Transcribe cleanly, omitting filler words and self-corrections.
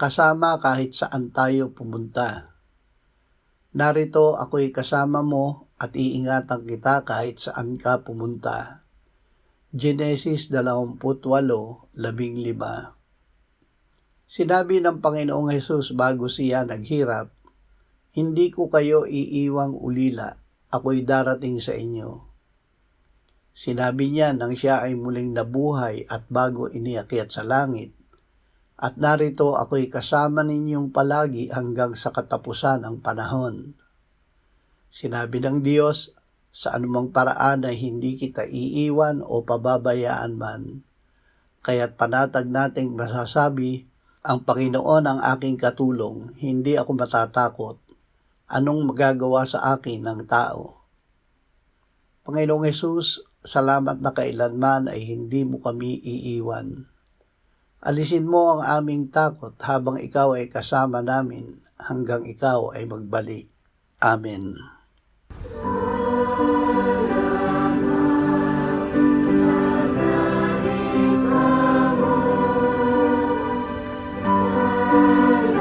kasama kahit saan tayo pumunta. Narito ako'y kasama mo at iingatan kita kahit saan ka pumunta. Genesis 28:15. Sinabi ng Panginoong Hesus bago siya naghirap, "Hindi ko kayo iiwang ulila, ako'y darating sa inyo." Sinabi niya nang siya ay muling nabuhay at bago iniakyat sa langit, "At narito ako'y kasama ninyong palagi hanggang sa katapusan ng panahon." Sinabi ng Diyos, "Sa anumang paraan ay hindi kita iiwan o pababayaan man." Kaya't panatag nating masasabi, "Ang Panginoon ang aking katulong, hindi ako matatakot. Anong magagawa sa akin ng tao?" Panginoong Hesus, salamat na kailanman ay hindi mo kami iiwan. Alisin mo ang aming takot habang ikaw ay kasama namin hanggang ikaw ay magbalik. Amen. Salamat sa